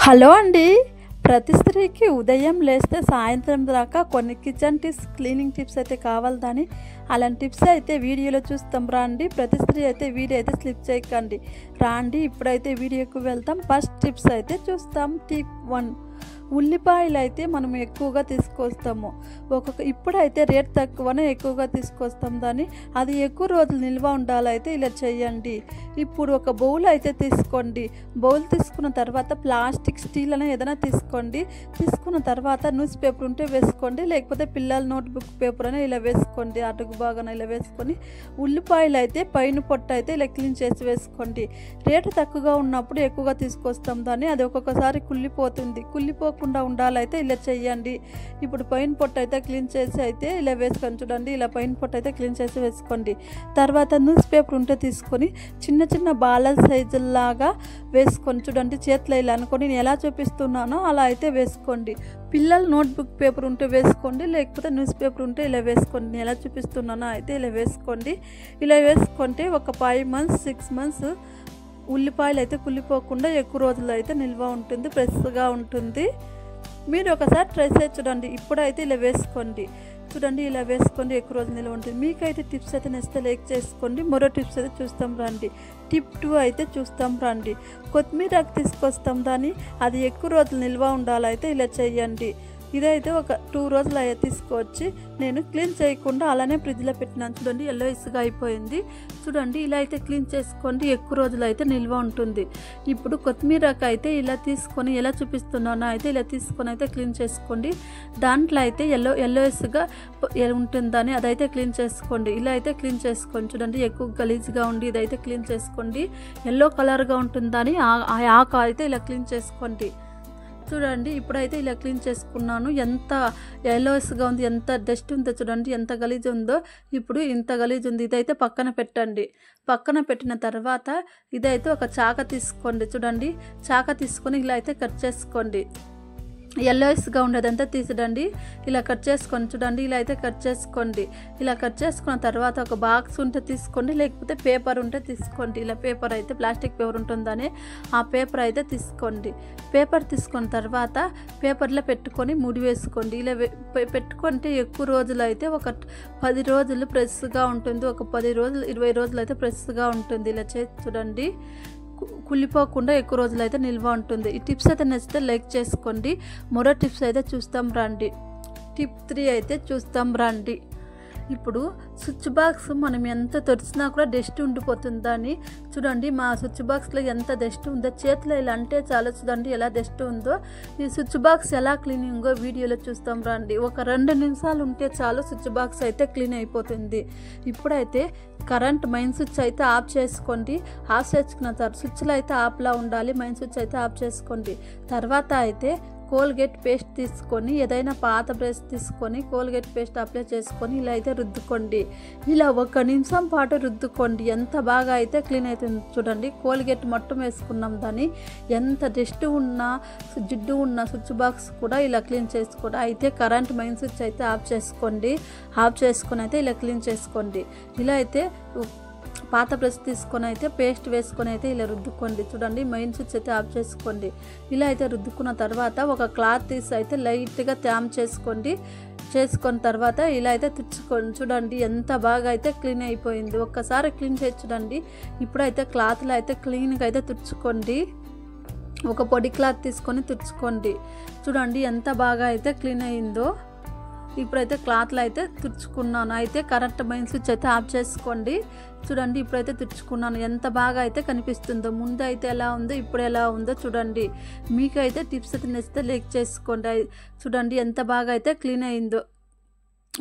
Hello అండి. ప్రతి స్త్రీకి ఉదయం లేస్తే సాయంత్రం దాకా కొన్ని కిచెన్ టిప్స్, క్లీనింగ్ టిప్స్ అయితే కావాలని అలాంటి టిప్స్ అయితే వీడియోలో చూస్తాం రండి. ప్రతి స్త్రీ అయితే వీడియో అయితే స్లిప్ చేయకండి రండి. ఇప్పుడైతే వీడియోకి వెళ్తాం. ఫస్ట్ టిప్స్ అయితే చూస్తాం. టిప్ 1, ఉల్లిపాయలు అయితే మనం ఎక్కువగా తీసుకొస్తాము. ఇప్పుడైతే రేట్ తక్కువనే ఎక్కువగా తీసుకొస్తాం. దాన్ని అది ఎక్కువ రోజులు నిల్వ ఉండాలైతే ఇలా చేయండి. ఇప్పుడు ఒక బౌల్ అయితే తీసుకోండి. బౌల్ తీసుకున్న తర్వాత ప్లాస్టిక్, స్టీల్ అనే ఏదైనా తీసుకోండి. తీసుకున్న తర్వాత న్యూస్ పేపర్ ఉంటే వేసుకోండి, లేకపోతే పిల్లల నోట్బుక్ పేపర్ అనే ఇలా వేసుకోండి. అడుగు బాగా ఇలా వేసుకొని ఉల్లిపాయలు అయితే పైన పొట్టు అయితే ఇలా క్లీన్ చేసి వేసుకోండి. రేటు తక్కువగా ఉన్నప్పుడు ఎక్కువగా తీసుకొస్తాం దాన్ని. అది ఒక్కొక్కసారి కుళ్ళిపోతుంది. కుళ్ళిపోకుండా ఉండాలైతే ఇలా చేయండి. ఇప్పుడు పైన పొట్టు అయితే క్లీన్ చేసి అయితే ఇలా వేసుకొని చూడండి. ఇలా పైన పొట్టు అయితే క్లీన్ చేసి వేసుకోండి. తర్వాత న్యూస్ పేపర్ ఉంటే తీసుకొని చిన్న చిన్న బాల సైజుల్లాగా వేసుకొని చూడండి. చేతిలో ఇలా అనుకొని నేను ఎలా చూపిస్తున్నానో అలా అయితే వేసుకోండి. పిల్లల నోట్బుక్ పేపర్ ఉంటే వేసుకోండి, లేకపోతే న్యూస్ పేపర్ ఉంటే ఇలా వేసుకోండి. నేను ఎలా చూపిస్తున్నానో అయితే ఇలా వేసుకోండి. ఇలా వేసుకుంటే ఒక 5 months 6 months ఉల్లిపాయలు అయితే కుళ్ళిపోకుండా ఎక్కువ రోజులు అయితే నిల్వ ఉంటుంది, ఫ్రెష్గా ఉంటుంది. మీరు ఒకసారి ట్రై చేసి చూడండి. ఇప్పుడైతే ఇలా వేసుకోండి చూడండి. ఇలా వేసుకోండి, ఎక్కువ రోజులు నిల్వ ఉంటుంది. మీకైతే టిప్స్ అయితే నచ్చితే లైక్ చేసుకోండి. మరో టిప్స్ అయితే చూస్తాం రండి. టిప్ 2 అయితే చూస్తాం రండి. కొత్తిమీర తీసుకొస్తాం దాన్ని, అది ఎక్కువ రోజులు నిల్వ ఉండాలైతే ఇలా చేయండి. ఇదైతే ఒక 2 రోజులు అయితే తీసుకొచ్చి నేను క్లీన్ చేయకుండా అలానే ఫ్రిడ్జ్లో పెట్టినాను. చూడండి ఎల్లోయిస్గా అయిపోయింది. చూడండి ఇలా అయితే క్లీన్ చేసుకోండి, ఎక్కువ రోజులు అయితే నిల్వ ఉంటుంది. ఇప్పుడు కొత్తిమీరకు అయితే ఇలా తీసుకొని ఎలా చూపిస్తున్నానో అయితే ఇలా తీసుకొని అయితే క్లీన్ చేసుకోండి. దాంట్లో అయితే ఎల్లోయిస్గా ఉంటుందని అదైతే క్లీన్ చేసుకోండి. ఇలా అయితే క్లీన్ చేసుకోండి. చూడండి ఎక్కువ గలీజ్గా ఉండి ఇదైతే క్లీన్ చేసుకోండి. ఎల్లో కలర్గా ఉంటుందని ఆ ఆకు అయితే ఇలా క్లీన్ చేసుకోండి. చూడండి ఇప్పుడైతే ఇలా క్లీన్ చేసుకున్నాను. ఎంత ఎల్లోస్గా ఉంది, ఎంత డస్ట్ ఉందో చూడండి, ఎంత గలీజ్ ఉందో. ఇప్పుడు ఇంత గలీజ్ ఉంది. ఇదైతే పక్కన పెట్టండి. పక్కన పెట్టిన తర్వాత ఇదైతే ఒక చాక తీసుకోండి. చూడండి చాక తీసుకొని ఇలా అయితే కట్ చేసుకోండి. ఎల్లోయిస్గా ఉండేదంతా తీసిడండి. ఇలా కట్ చేసుకొని చూడండి. ఇలా అయితే కట్ చేసుకోండి. ఇలా కట్ చేసుకున్న తర్వాత ఒక బాక్స్ ఉంటే తీసుకోండి, లేకపోతే పేపర్ ఉంటే తీసుకోండి. ఇలా పేపర్ అయితే ప్లాస్టిక్ పేపర్ ఉంటుందని ఆ పేపర్ అయితే తీసుకోండి. పేపర్ తీసుకున్న తర్వాత పేపర్లో పెట్టుకొని ముడి వేసుకోండి. ఇలా పెట్టుకుంటే ఎక్కువ రోజులు అయితే ఒక 10 రోజులు ఫ్రెష్గా ఉంటుంది. ఒక 10 రోజులు 20 రోజులు అయితే ఫ్రెష్గా ఉంటుంది. ఇలా చేసి చూడండి, కుళ్ళిపోకుండా ఎక్కువ రోజులు అయితే నిల్వ ఉంటుంది. ఈ టిప్స్ అయితే నచ్చితే లైక్ చేసుకోండి. మరో టిప్స్ అయితే చూస్తాం రండి. టిప్ 3 అయితే చూస్తాం రండి. ఇప్పుడు స్విచ్ బాక్స్ మనం ఎంత తుడిచినా కూడా డస్ట్ ఉండిపోతుందని చూడండి. మా స్విచ్ బాక్స్లో ఎంత డస్ట్ ఉందో, చేతిలో ఇలా అంటే చాలా చూడండి ఎలా డస్ట్ ఉందో. ఈ స్విచ్ బాక్స్ ఎలా క్లీనింగో వీడియోలో చూస్తాం రండి. ఒక 2 నిమిషాలు ఉంటే చాలు స్విచ్ బాక్స్ అయితే క్లీన్ అయిపోతుంది. ఇప్పుడైతే కరెంట్ మెయిన్ స్విచ్ అయితే ఆఫ్ చేసుకోండి. ఆఫ్ చేసుకున్న తర్వాత స్విచ్లో అయితే ఆఫ్లా ఉండాలి, మెయిన్ స్విచ్ అయితే ఆఫ్ చేసుకోండి. తర్వాత అయితే కోల్గేట్ పేస్ట్ తీసుకొని, ఏదైనా పాత బ్రష్ తీసుకొని కోల్గేట్ పేస్ట్ అప్లై చేసుకొని ఇలా అయితే రుద్దుకోండి. ఇలా 1 నిమిషం పాటు రుద్దుకోండి. ఎంత బాగా అయితే క్లీన్ అవుతుంది చూడండి. కోల్గేట్ మొత్తం వేసుకున్నాం దాన్ని. ఎంత డస్ట్ ఉన్నా జిడ్డు ఉన్న స్విచ్ బాక్స్ కూడా ఇలా క్లీన్ చేసుకోండి. అయితే కరెంట్ మెయిన్ స్విచ్ అయితే ఆఫ్ చేసుకోండి. ఆఫ్ చేసుకొని అయితే ఇలా క్లీన్ చేసుకోండి. ఇలా అయితే పాత బ్రష్ తీసుకొని అయితే పేస్ట్ వేసుకొని అయితే ఇలా రుద్దుకోండి. చూడండి మెయిన్ స్విచ్ అయితే ఆఫ్ చేసుకోండి. ఇలా అయితే రుద్దుకున్న తర్వాత ఒక క్లాత్ తీసి అయితే లైట్గా ట్యామ్ చేసుకోండి. చేసుకున్న తర్వాత ఇలా అయితే తుడుచుకోండి. చూడండి ఎంత బాగా అయితే క్లీన్ అయిపోయింది. ఒక్కసారి క్లీన్ చేసి చూడండి. ఇప్పుడైతే క్లాత్లో అయితే క్లీన్గా అయితే తుడుచుకోండి. ఒక పొడి క్లాత్ తీసుకొని తుడుచుకోండి. చూడండి ఎంత బాగా అయితే క్లీన్ అయిందో. ఇప్పుడైతే క్లాత్లో అయితే తుడుచుకున్నాను. అయితే కరెంట్ మెయిన్ స్విచ్ అయితే ఆఫ్ చేసుకోండి. చూడండి ఇప్పుడైతే తుడుచుకున్నాను. ఎంత బాగా అయితే కనిపిస్తుందో. ముందు అయితే ఎలా ఉందో ఇప్పుడు ఎలా ఉందో చూడండి. మీకైతే టిప్స్ అయితే నచ్చితే లైక్ చేసుకోండి. చూడండి ఎంత బాగా అయితే క్లీన్ అయిందో.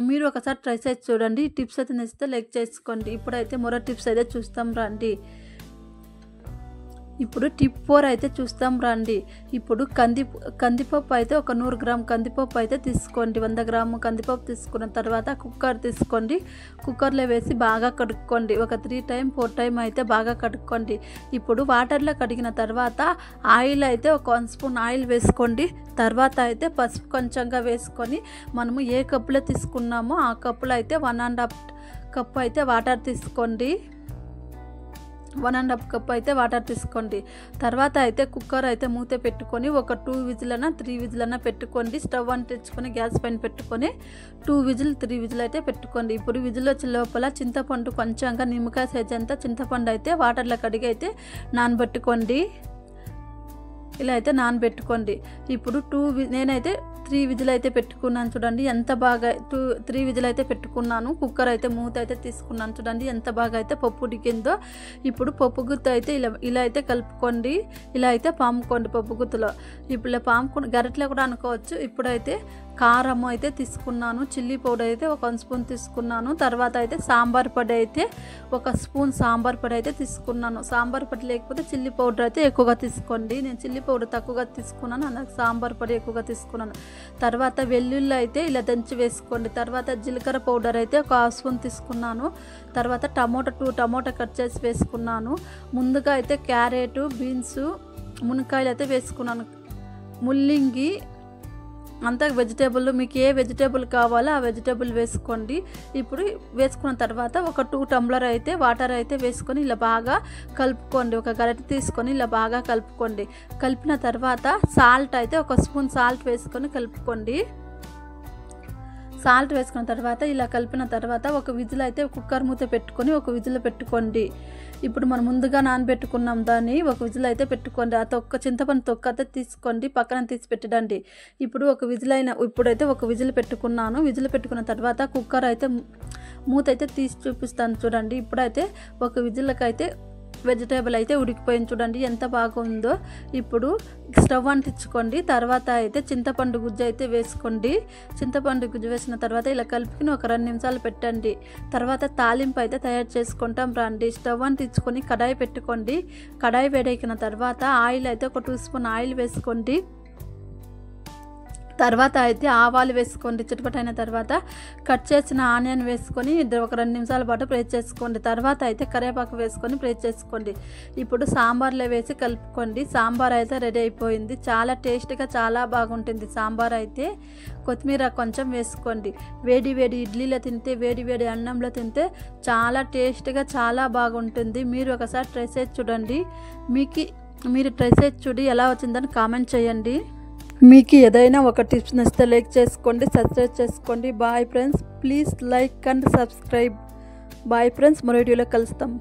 మీరు ఒకసారి ట్రై చేసి చూడండి. టిప్స్ అయితే నచ్చితే లైక్ చేసుకోండి. ఇప్పుడైతే మరో టిప్స్ అయితే చూస్తాం రండి. ఇప్పుడు టిప్ 4 అయితే చూస్తాం రండి. ఇప్పుడు కందిపప్పు అయితే ఒక 100 గ్రామ్ కందిపప్పు అయితే తీసుకోండి. 100 గ్రాము కందిపప్పు తీసుకున్న తర్వాత కుక్కర్ తీసుకోండి. కుక్కర్లో వేసి బాగా కడుక్కోండి. ఒక 3 times 4 times అయితే బాగా కడుక్కోండి. ఇప్పుడు వాటర్లో కడిగిన తర్వాత ఆయిల్ అయితే ఒక 1 స్పూన్ ఆయిల్ వేసుకోండి. తర్వాత అయితే పసుపు కొంచెంగా వేసుకొని మనము ఏ కప్పులో తీసుకున్నామో ఆ కప్పులో అయితే 1.5 కప్పు అయితే వాటర్ తీసుకోండి. 1.5 కప్ అయితే వాటర్ తీసుకోండి. తర్వాత అయితే కుక్కర్ అయితే మూత పెట్టుకొని ఒక 2 విజిల్ 3 విజిల్ పెట్టుకోండి. స్టవ్ అంటించుకొని గ్యాస్ పైన పెట్టుకొని 2 విజిల్ 3 విజిల్ అయితే పెట్టుకోండి. ఇప్పుడు విజిల్ వచ్చే లోపల చింతపండు కొంచెంగా నిమ్మకాయ సైజ్ అంతా చింతపండు అయితే వాటర్లో కడిగి అయితే నానబెట్టుకోండి. ఇలా అయితే నానబెట్టుకోండి. ఇప్పుడు నేనైతే 3 విజిల్ అయితే పెట్టుకున్నాను చూడండి. ఎంత బాగా 3 విజిల్ అయితే పెట్టుకున్నాను. కుక్కర్ అయితే మూత అయితే తీసుకున్నాను చూడండి ఎంత బాగా అయితే పప్పు ఉడికిందో. ఇప్పుడు పప్పు గుత్త అయితే ఇలా అయితే కలుపుకోండి. ఇలా అయితే పాముకోండి పప్పు గుత్తులో. ఇప్పుడు ఇలా పాముకొని గరిటెలో కూడా అనుకోవచ్చు. ఇప్పుడైతే కారం అయితే తీసుకున్నాను. చిల్లీ పౌడర్ అయితే 1 స్పూన్ తీసుకున్నాను. తర్వాత అయితే సాంబార్ పొడి అయితే 1 స్పూన్ సాంబార్ పొడి అయితే తీసుకున్నాను. సాంబార్ పొడి లేకపోతే చిల్లీ పౌడర్ అయితే ఎక్కువగా తీసుకోండి. నేను చిల్లీ పౌడర్ తక్కువగా తీసుకున్నాను, అందుకు సాంబార్ పొడి ఎక్కువగా తీసుకున్నాను. తర్వాత వెల్లుల్లి అయితే ఇలా దంచి వేసుకోండి. తర్వాత జీలకర్ర పౌడర్ అయితే 1 హాఫ్ స్పూన్ తీసుకున్నాను. తర్వాత 2 టమోటా కట్ చేసి వేసుకున్నాను. ముందుగా అయితే క్యారెట్, బీన్స్, మునక్కాయలు అయితే వేసుకున్నాను. ముల్లంగి అంతా వెజిటేబుల్ మీకు ఏ వెజిటేబుల్ కావాలో ఆ వెజిటేబుల్ వేసుకోండి. ఇప్పుడు వేసుకున్న తర్వాత ఒక 2 టంబ్లర్ అయితే వాటర్ అయితే వేసుకొని ఇలా బాగా కలుపుకోండి. ఒక గరిటె తీసుకొని ఇలా బాగా కలుపుకోండి. కలిపిన తర్వాత సాల్ట్ అయితే 1 స్పూన్ సాల్ట్ వేసుకొని కలుపుకోండి. సాల్ట్ వేసుకున్న తర్వాత ఇలా కలిపిన తర్వాత ఒక విజిల్ అయితే కుక్కర్ మూత పెట్టుకొని 1 విజిల్ పెట్టుకోండి. ఇప్పుడు మనం ముందుగా నానబెట్టుకున్నాం దాన్ని 1 విజిల్ అయితే పెట్టుకోండి. ఆ చింతపండు తొక్క అయితే తీసుకోండి, పక్కన తీసి పెట్టండి. ఇప్పుడు ఇప్పుడైతే 1 విజిల్ పెట్టుకున్నాను. విజిల్ పెట్టుకున్న తర్వాత కుక్కర్ అయితే మూత అయితే తీసి చూపిస్తాను చూడండి. ఇప్పుడైతే 1 విజిల్కి అయితే వెజిటేబుల్ అయితే ఉడికిపోయింది చూడండి ఎంత బాగుందో. ఇప్పుడు స్టవ్ అంటించుకోండి. తర్వాత అయితే చింతపండు గుజ్జు అయితే వేసుకోండి. చింతపండు గుజ్జు వేసిన తర్వాత ఇలా కలుపుకుని ఒక 2 నిమిషాలు పెట్టండి. తర్వాత తాలింపు అయితే తయారు చేసుకుంటాం రండి. స్టవ్ అంటించుకొని కడాయి పెట్టుకోండి. కడాయి వేడెక్కిన తర్వాత ఆయిల్ అయితే 1 2 స్పూన్ ఆయిల్ వేసుకోండి. తర్వాత అయితే ఆవాలు వేసుకోండి. చిటపటైన తర్వాత కట్ చేసిన ఆనియన్ వేసుకొని ఒక 2 నిమిషాల పాటు ఫ్రై చేసుకోండి. తర్వాత అయితే కరివేపాకు వేసుకొని ఫ్రై చేసుకోండి. ఇప్పుడు సాంబార్లో వేసి కలుపుకోండి. సాంబార్ అయితే రెడీ అయిపోయింది. చాలా టేస్ట్గా చాలా బాగుంటుంది సాంబార్ అయితే. కొత్తిమీర కొంచెం వేసుకోండి. వేడి వేడి ఇడ్లీలో తింటే, వేడి వేడి అన్నంలో తింటే చాలా టేస్ట్గా చాలా బాగుంటుంది. మీరు ఒకసారి ట్రై చేసి చూడండి. మీరు ట్రై చేసి చూడి ఎలా వచ్చిందని కామెంట్ చేయండి. మీకు ఏదైనా ఒక టిప్స్ నచ్చితే లైక్ చేసుకోండి, సబ్స్క్రైబ్ చేసుకోండి. Bye friends, please like and subscribe. Bye friends, మరో వీడియోలో కలుస్తాం.